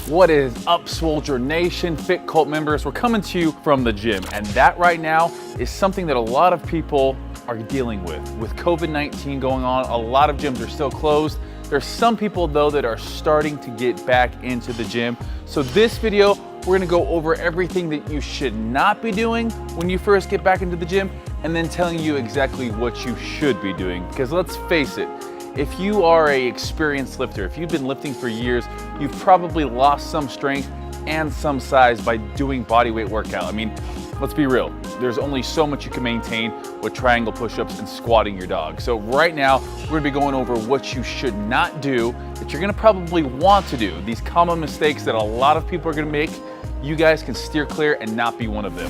What is up, Swolger Nation, Fit Cult members? We're coming to you from the gym, and that right now is something that a lot of people are dealing with. With COVID-19 going on, a lot of gyms are still closed. There's some people though that are starting to get back into the gym. So this video, we're gonna go over everything that you should not be doing when you first get back into the gym, and then telling you exactly what you should be doing. Because let's face it, if you are an experienced lifter, if you've been lifting for years, you've probably lost some strength and some size by doing body weight workout. I mean, let's be real. There's only so much you can maintain with triangle push-ups and squatting your dog. So right now, we're gonna be going over what you should not do that you're gonna probably want to do. These common mistakes that a lot of people are gonna make, you guys can steer clear and not be one of them.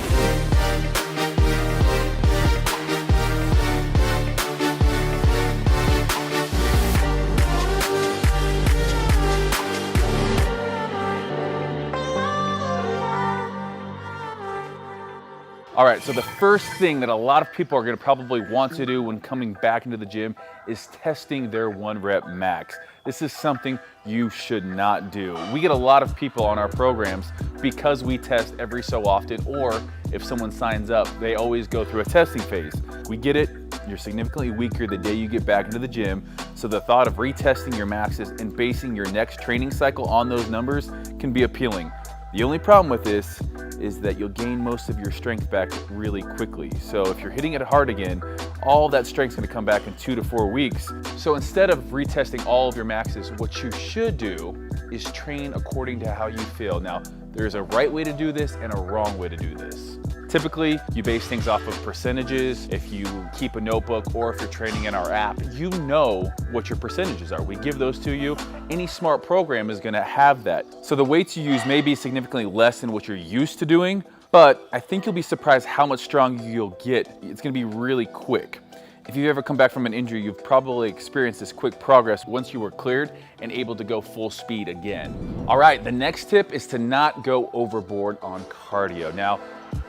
All right, so the first thing that a lot of people are gonna probably want to do when coming back into the gym is testing their 1-rep max. This is something you should not do. We get a lot of people on our programs because we test every so often, or if someone signs up, they always go through a testing phase. We get it, you're significantly weaker the day you get back into the gym, so the thought of retesting your maxes and basing your next training cycle on those numbers can be appealing. The only problem with this is that you'll gain most of your strength back really quickly. So if you're hitting it hard again, all that strength's gonna come back in 2 to 4 weeks. So instead of retesting all of your maxes, what you should do is train according to how you feel. Now, there's a right way to do this and a wrong way to do this. Typically, you base things off of percentages. If you keep a notebook or if you're training in our app, you know what your percentages are. We give those to you. Any smart program is gonna have that. So the weights you use may be significantly less than what you're used to doing, but I think you'll be surprised how much stronger you'll get. It's gonna be really quick. If you've ever come back from an injury, you've probably experienced this quick progress once you were cleared and able to go full speed again. All right, the next tip is to not go overboard on cardio. Now,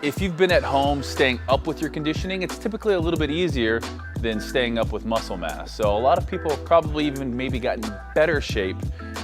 if you've been at home staying up with your conditioning, it's typically a little bit easier than staying up with muscle mass. So a lot of people have probably even maybe gotten better shape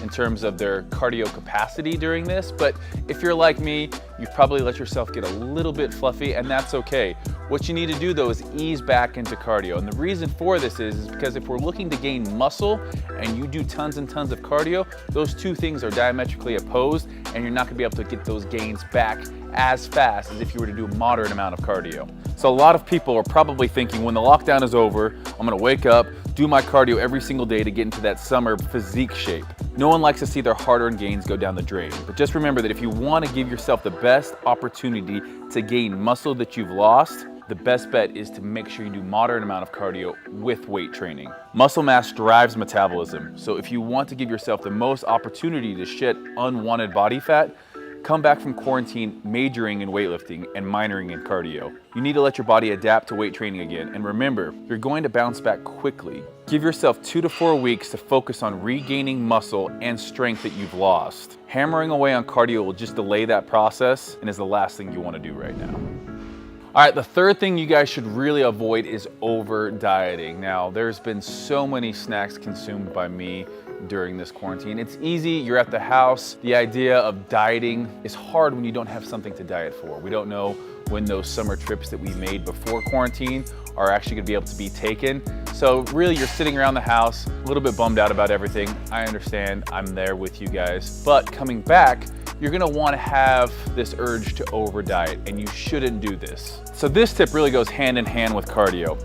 in terms of their cardio capacity during this. But if you're like me, you've probably let yourself get a little bit fluffy, and that's okay. What you need to do though is ease back into cardio. And the reason for this is because if we're looking to gain muscle and you do tons and tons of cardio, those two things are diametrically opposed, and you're not gonna be able to get those gains back as fast as if you were to do a moderate amount of cardio. So a lot of people are probably thinking, when the lockdown is over, I'm gonna wake up, do my cardio every single day to get into that summer physique shape. No one likes to see their hard-earned gains go down the drain. But just remember that if you want to give yourself the best opportunity to gain muscle that you've lost, the best bet is to make sure you do moderate amount of cardio with weight training. Muscle mass drives metabolism. So if you want to give yourself the most opportunity to shed unwanted body fat, come back from quarantine majoring in weightlifting and minoring in cardio. You need to let your body adapt to weight training again. And remember, you're going to bounce back quickly. Give yourself 2 to 4 weeks to focus on regaining muscle and strength that you've lost. Hammering away on cardio will just delay that process and is the last thing you want to do right now. All right, the third thing you guys should really avoid is over dieting. Now, there's been so many snacks consumed by me during this quarantine. It's easy, you're at the house. The idea of dieting is hard when you don't have something to diet for. We don't know when those summer trips that we made before quarantine are actually gonna be able to be taken. So really, you're sitting around the house, a little bit bummed out about everything. I understand, I'm there with you guys. But coming back, you're gonna wanna have this urge to over diet, and you shouldn't do this. So this tip really goes hand in hand with cardio.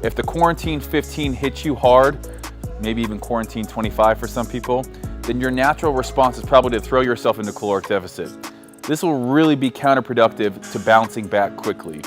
If the quarantine 15 hits you hard, maybe even quarantine 25 for some people, then your natural response is probably to throw yourself into caloric deficit. This will really be counterproductive to bouncing back quickly.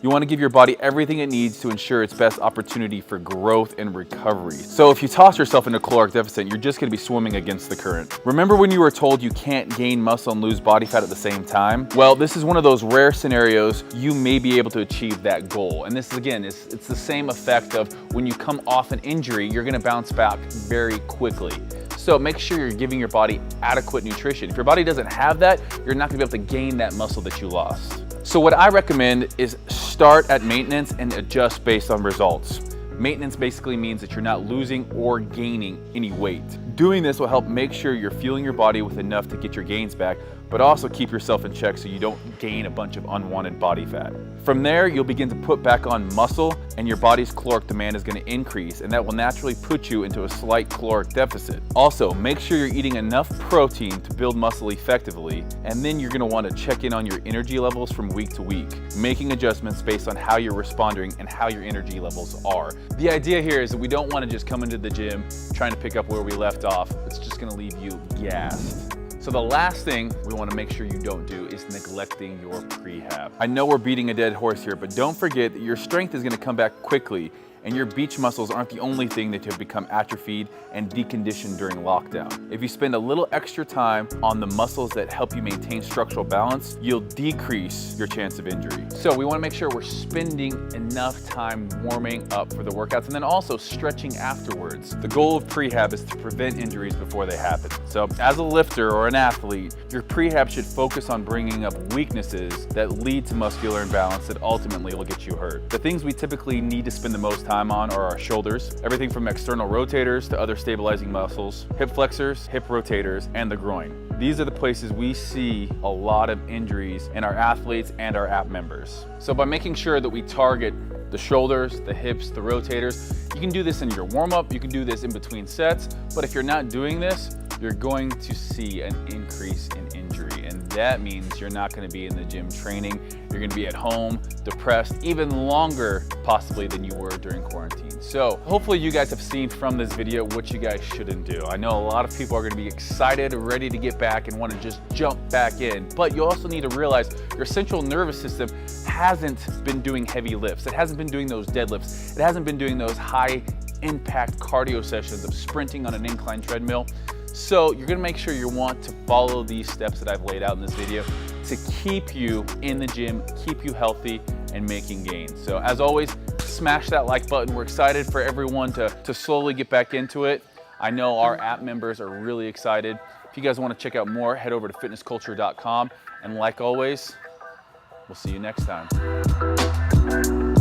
You want to give your body everything it needs to ensure its best opportunity for growth and recovery. So if you toss yourself into caloric deficit, you're just going to be swimming against the current. Remember when you were told you can't gain muscle and lose body fat at the same time? Well, this is one of those rare scenarios you may be able to achieve that goal. And this is, again, it's the same effect of when you come off an injury, you're going to bounce back very quickly. So make sure you're giving your body adequate nutrition. If your body doesn't have that, you're not gonna be able to gain that muscle that you lost. So what I recommend is start at maintenance and adjust based on results. Maintenance basically means that you're not losing or gaining any weight. Doing this will help make sure you're fueling your body with enough to get your gains back, but also keep yourself in check so you don't gain a bunch of unwanted body fat. From there, you'll begin to put back on muscle and your body's caloric demand is going to increase, and that will naturally put you into a slight caloric deficit. Also, make sure you're eating enough protein to build muscle effectively, and then you're going to want to check in on your energy levels from week to week, making adjustments based on how you're responding and how your energy levels are. The idea here is that we don't want to just come into the gym trying to pick up where we left off. It's just going to leave you gassed. So the last thing we want to make sure you don't do is neglecting your prehab. I know we're beating a dead horse here, but don't forget that your strength is going to come back quickly, and your beach muscles aren't the only thing that have become atrophied and deconditioned during lockdown. If you spend a little extra time on the muscles that help you maintain structural balance, you'll decrease your chance of injury. So we want to make sure we're spending enough time warming up for the workouts and then also stretching afterwards. The goal of prehab is to prevent injuries before they happen. So as a lifter or an athlete, your prehab should focus on bringing up weaknesses that lead to muscular imbalance that ultimately will get you hurt. The things we typically need to spend the most time on are our shoulders, everything from external rotators to other stabilizing muscles, hip flexors, hip rotators, and the groin. These are the places we see a lot of injuries in our athletes and our app members. So by making sure that we target the shoulders, the hips, the rotators, you can do this in your warm-up, you can do this in between sets, but if you're not doing this, you're going to see an increase in injury, and that means you're not going to be in the gym training. You're going to be at home, depressed, even longer possibly than you were during quarantine. So hopefully you guys have seen from this video what you guys shouldn't do. I know a lot of people are going to be excited, ready to get back and want to just jump back in, but you also need to realize your central nervous system hasn't been doing heavy lifts. It hasn't been doing those deadlifts. It hasn't been doing those high impact cardio sessions of sprinting on an incline treadmill. So you're gonna make sure you want to follow these steps that I've laid out in this video to keep you in the gym, keep you healthy, and making gains. So as always, smash that like button. We're excited for everyone to slowly get back into it. I know our app members are really excited. If you guys wanna check out more, head over to fitnessculture.com. And like always, we'll see you next time.